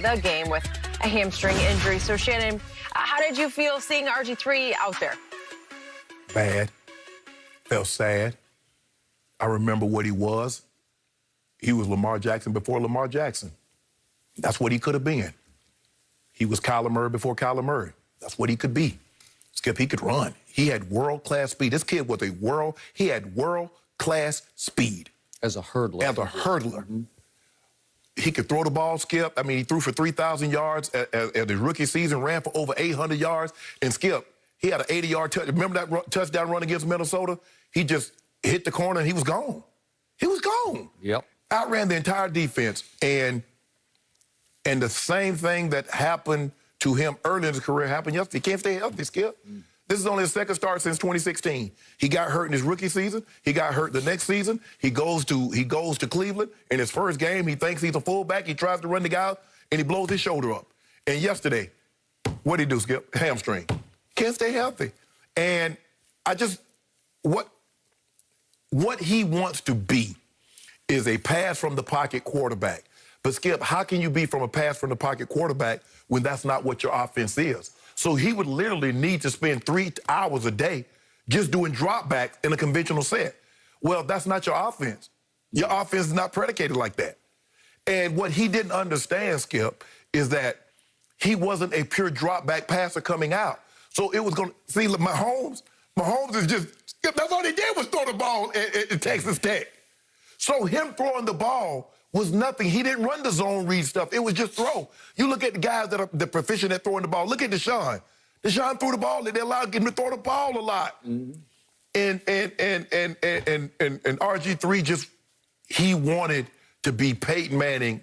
the game with a hamstring injury. So, Shannon, how did you feel seeing RG3 out there? Bad. Felt sad. I remember what he was. He was Lamar Jackson before Lamar Jackson. That's what he could have been. He was Kyler Murray before Kyler Murray. That's what he could be. Skip, he could run. He had world-class speed. This kid was he had world-class speed. As a hurdler. As a hurdler. Mm-hmm. He could throw the ball, Skip. I mean, he threw for 3,000 yards at his rookie season, ran for over 800 yards. And Skip, he had an 80-yard touch. Remember that touchdown run against Minnesota? He just hit the corner and he was gone. He was gone. Yep. Outran the entire defense. And the same thing that happened to him early in his career happened yesterday. He can't stay healthy, Skip. This is only his second start since 2016. He got hurt in his rookie season. He got hurt the next season. He goes to Cleveland. In his first game, he thinks he's a fullback. He tries to run the guy out, and he blows his shoulder up. And yesterday, what did he do, Skip? Hamstring. Can't stay healthy. And what he wants to be is a pass-from-the-pocket quarterback. But, Skip, how can you be from a pass-from-the-pocket quarterback when that's not what your offense is? So he would literally need to spend 3 hours a day just doing dropbacks in a conventional set. Well, that's not your offense. Your offense is not predicated like that. And what he didn't understand, Skip, is that he wasn't a pure dropback passer coming out. So it was going to, see, look, Mahomes is just, Skip, that's all he did was throw the ball at Texas Tech. So him throwing the ball was nothing. He didn't run the zone read stuff. It was just throw. You look at the guys that are proficient at throwing the ball. Look at Deshaun. Deshaun threw the ball. They allowed him to throw the ball a lot. Mm-hmm. And RG3 just, he wanted to be Peyton Manning,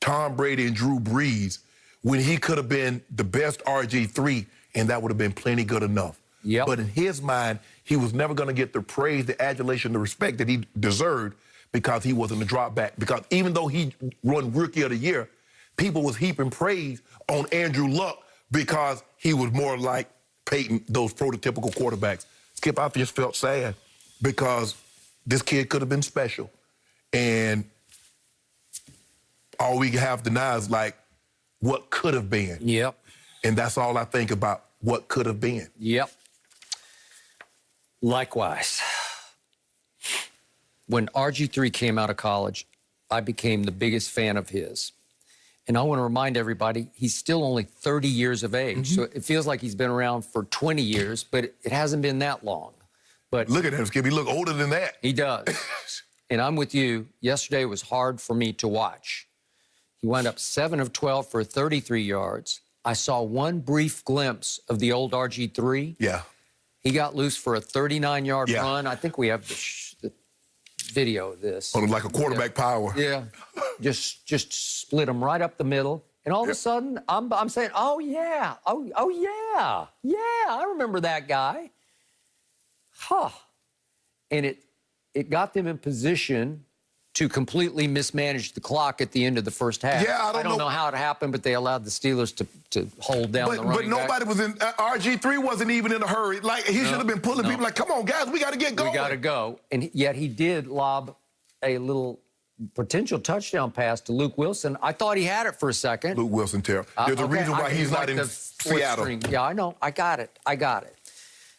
Tom Brady, and Drew Brees when he could have been the best RG3, and that would have been plenty good enough. Yep. But in his mind, he was never going to get the praise, the adulation, the respect that he deserved because he wasn't a drop back. Because even though he won Rookie of the Year, people was heaping praise on Andrew Luck because he was more like Peyton, those prototypical quarterbacks. Skip, I just felt sad because this kid could have been special. And all we have to now is like what could have been. Yep. And that's all I think about, what could have been. Yep. Likewise. When RG3 came out of college, I became the biggest fan of his. And I want to remind everybody, he's still only 30 years of age. Mm-hmm. So it feels like he's been around for 20 years, but it hasn't been that long. But look at him, Skip. He look older than that. He does. And I'm with you. Yesterday was hard for me to watch. He wound up 7 of 12 for 33 yards. I saw one brief glimpse of the old RG3. Yeah. He got loose for a 39-yard run. I think we have the video of this. Like a quarterback power. Yeah. just split him right up the middle. And all of a sudden, I'm saying, oh, yeah. Oh, yeah. Yeah, I remember that guy. Huh. And it got them in position to completely mismanage the clock at the end of the first half. Yeah, I don't know how it happened, but they allowed the Steelers to hold down the running But nobody was in, RG3 wasn't even in a hurry. Like, he should have been pulling people like, come on, guys, we got to get going. We got to go. And yet he did lob a little potential touchdown pass to Luke Wilson. I thought he had it for a second. Luke Wilson, terrible. There's a reason why he's not in Seattle. String. Yeah, I know. I got it.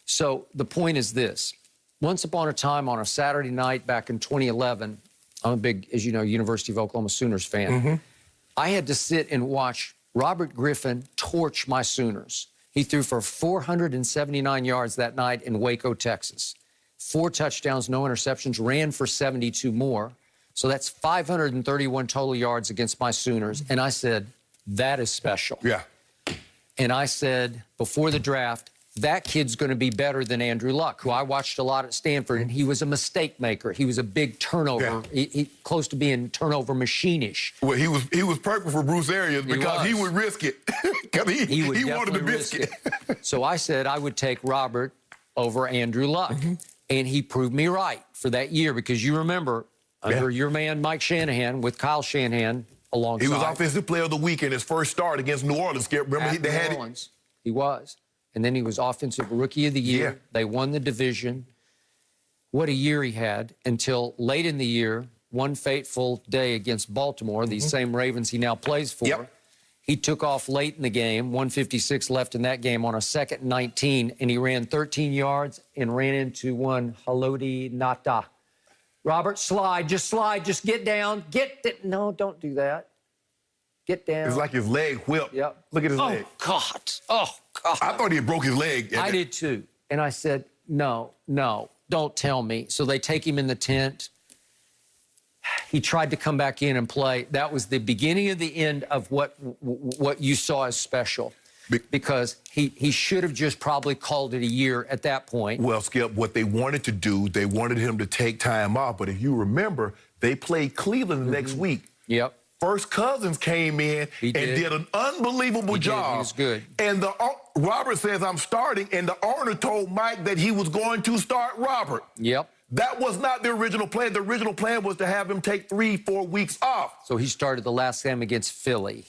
So the point is this. Once upon a time on a Saturday night back in 2011, I'm a big, as you know, University of Oklahoma Sooners fan. Mm-hmm. I had to sit and watch Robert Griffin torch my Sooners. He threw for 479 yards that night in Waco, Texas. 4 touchdowns, no interceptions, ran for 72 more. So that's 531 total yards against my Sooners. And I said, that is special. Yeah. And I said, before the draft, that kid's going to be better than Andrew Luck, who I watched a lot at Stanford, and he was a mistake maker. He was a big turnover, he close to being turnover machine-ish. Well, he was perfect for Bruce Arians because he would risk it. he wanted the biscuit. So I said I would take Robert over Andrew Luck, and he proved me right for that year because you remember under your man Mike Shanahan with Kyle Shanahan alongside. He was Offensive Player of the Week in his first start against New Orleans. Remember, they had Orleans. He was. And then he was Offensive Rookie of the Year. Yeah. They won the division. What a year he had until late in the year, one fateful day against Baltimore, these same Ravens he now plays for. He took off late in the game, 1:56 left in that game on a 2nd and 19, and he ran 13 yards and ran into one Haloti Nata. Robert, slide, just get down. No, don't do that. Get down. It's like his leg whipped. Yep. Look at his leg. Oh, God. I thought he had broke his leg. I did too. And I said, no, don't tell me. So they take him in the tent. He tried to come back in and play. That was the beginning of the end of what you saw as special. Because he should have just probably called it a year at that point. Well, Skip, what they wanted to do, they wanted him to take time off. But if you remember, they played Cleveland the next week. Yep. First Cousins came in and did an unbelievable job. He was good. And Robert says, I'm starting, and the owner told Mike that he was going to start Robert. Yep. That was not the original plan. The original plan was to have him take 3-4 weeks off. So he started the last game against Philly,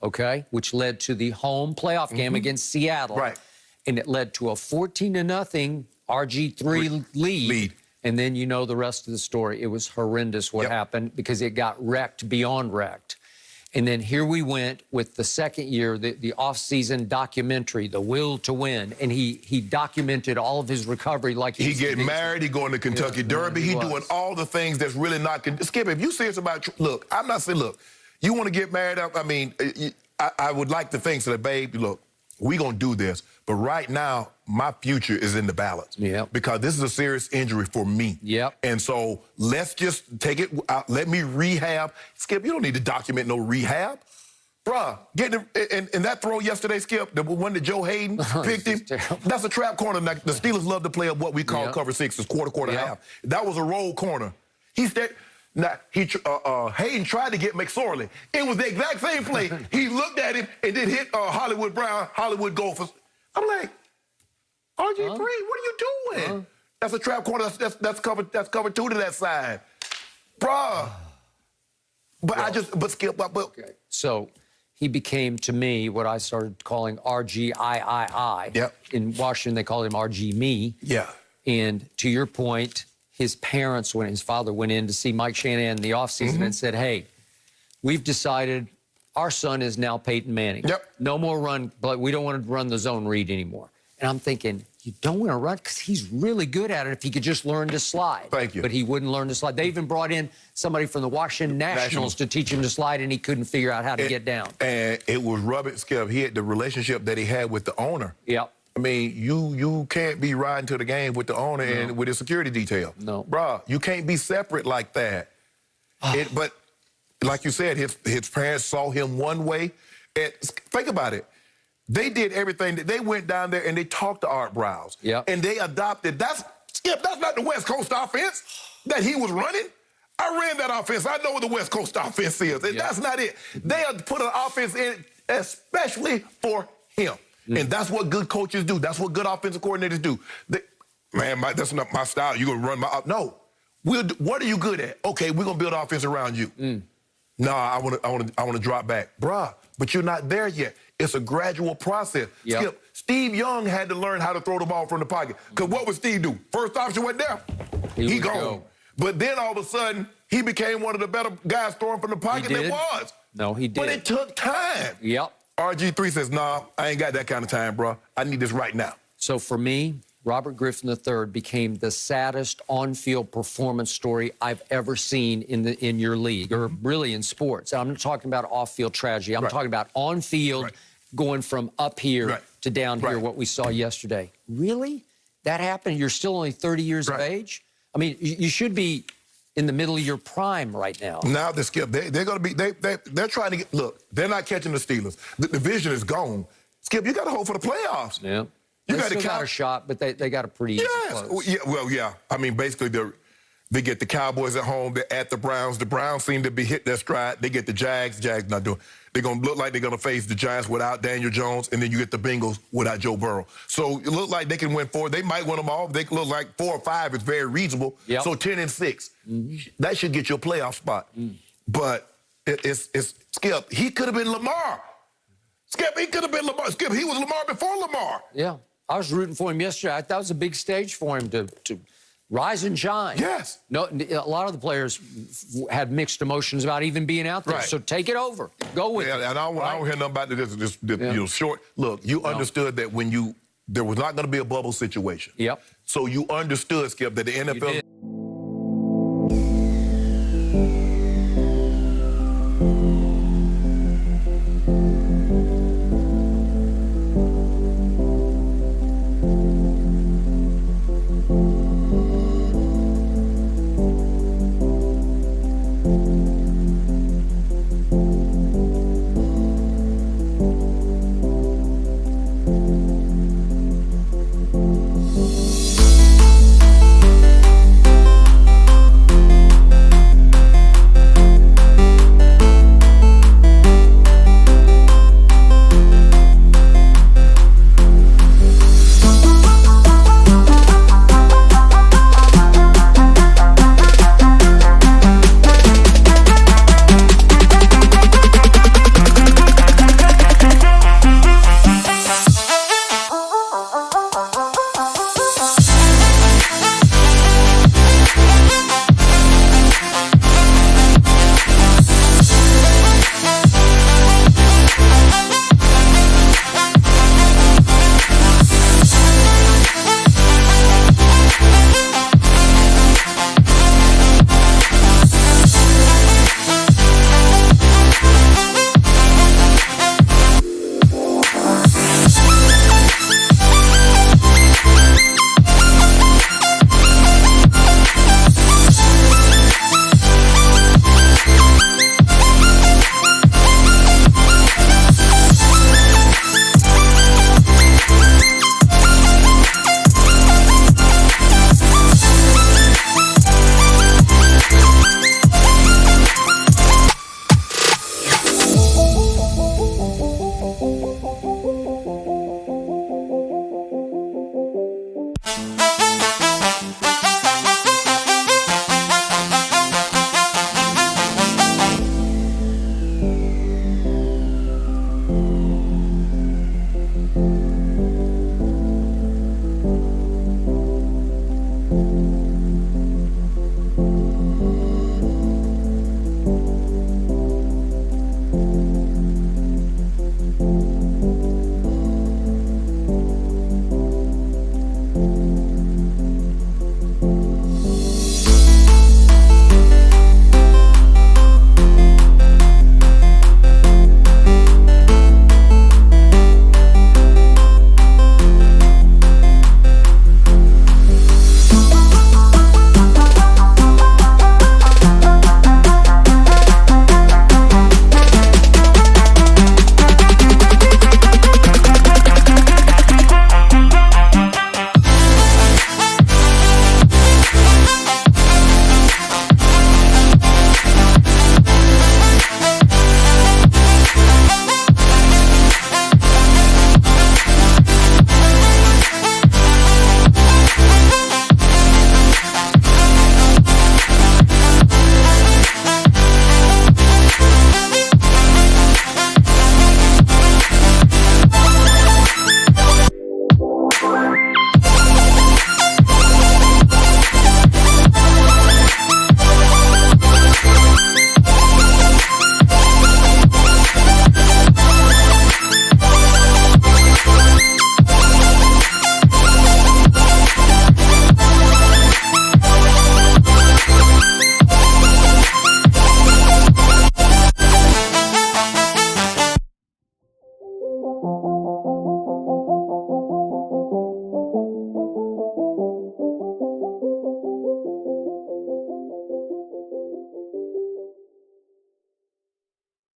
okay, which led to the home playoff game against Seattle. Right. And it led to a 14-0 RG3 lead. And then you know the rest of the story. It was horrendous what happened because it got wrecked beyond wrecked. And then here we went with the second year, the off-season documentary, The Will to Win. And he documented all of his recovery like he getting married, he going to Kentucky Derby, he doing all the things that's really not... Skip, if you serious about... Look, I'm not saying, look, you want to get married up, I mean, I would like to think that, babe, look, we going to do this. But right now, my future is in the balance. Yep. Because this is a serious injury for me. Yep. And so let's just take it out. Let me rehab. Skip, you don't need to document no rehab. Bruh, and that throw yesterday, Skip, the one that Joe Hayden picked him, that's a trap corner. Now, the Steelers love to play at what we call cover sixes, quarter, half. That was a roll corner. Now, Hayden tried to get McSorley. It was the exact same play. He looked at him and then hit Hollywood Brown, Hollywood Gophers. I'm like, RG3, what are you doing? That's a trap corner. That's cover two to that side. Bruh. But Skip, okay. So he became, to me, what I started calling RGIII. Yep. In Washington, they called him RG Me. Yeah. And to your point, his parents, when his father went in to see Mike Shanahan in the offseason and said, hey, we've decided our son is now Peyton Manning. Yep. No more run, but we don't want to run the zone read anymore. And I'm thinking, you don't want to run because he's really good at it if he could just learn to slide. Thank you. But he wouldn't learn to slide. They even brought in somebody from the Washington Nationals to teach him to slide, and he couldn't figure out how to get down. And it was Robert Skip. He had the relationship that he had with the owner. Yep. I mean, you can't be riding to the game with the owner and with his security detail. No. Bruh, you can't be separate like that. But like you said, his parents saw him one way. And think about it. They did everything. They went down there and they talked to Art Browse. Yep. And they adopted. Skip, that's not the West Coast offense that he was running. I ran that offense. I know what the West Coast offense is. And that's not it. They had put an offense in especially for him. And that's what good coaches do. That's what good offensive coordinators do. That's not my style. You're going to run my... No. What are you good at? Okay, we're going to build offense around you. Nah, I want to drop back. Bruh, but you're not there yet. It's a gradual process. Yep. Skip, Steve Young had to learn how to throw the ball from the pocket. Because what would Steve do? First option went there. He gone. Go. But then all of a sudden, he became one of the better guys throwing from the pocket there was. No, he did. But it took time. Yep. RG3 says, nah, I ain't got that kind of time, bro. I need this right now. So for me, Robert Griffin III became the saddest on-field performance story I've ever seen in your league, or really in sports. I'm not talking about off-field tragedy. I'm talking about on-field going from up here to down here, what we saw yesterday. Really? That happened? You're still only 30 years of age? I mean, you should be in the middle of your prime right now. Now they Skip, they're going to be, they're trying to get, look, they're not catching the Steelers. The division is gone. Skip, you got to hope for the playoffs. Yeah. You got a shot, but they got a pretty easy close. Yeah. I mean, basically, they get the Cowboys at home. They're at the Browns. The Browns seem to be hit their stride. They get the Jags. Jags not doing. They're going to look like they're going to face the Giants without Daniel Jones, and then you get the Bengals without Joe Burrow. So it looks like they can win 4. They might win them all. They look like 4 or 5 is very reasonable. Yep. So 10-6. That should get you a playoff spot. But it's Skip. He could have been Lamar. Skip, he could have been Lamar. Skip, he was Lamar before Lamar. Yeah. I was rooting for him yesterday. That was a big stage for him to rise and shine. Yes. No, a lot of the players had mixed emotions about even being out there. Right. So take it over. Go with it. And I don't hear nothing about this Yeah. you know, short. Look, you understood that when there was not going to be a bubble situation. Yep. So you understood, Skip, that the NFL is did.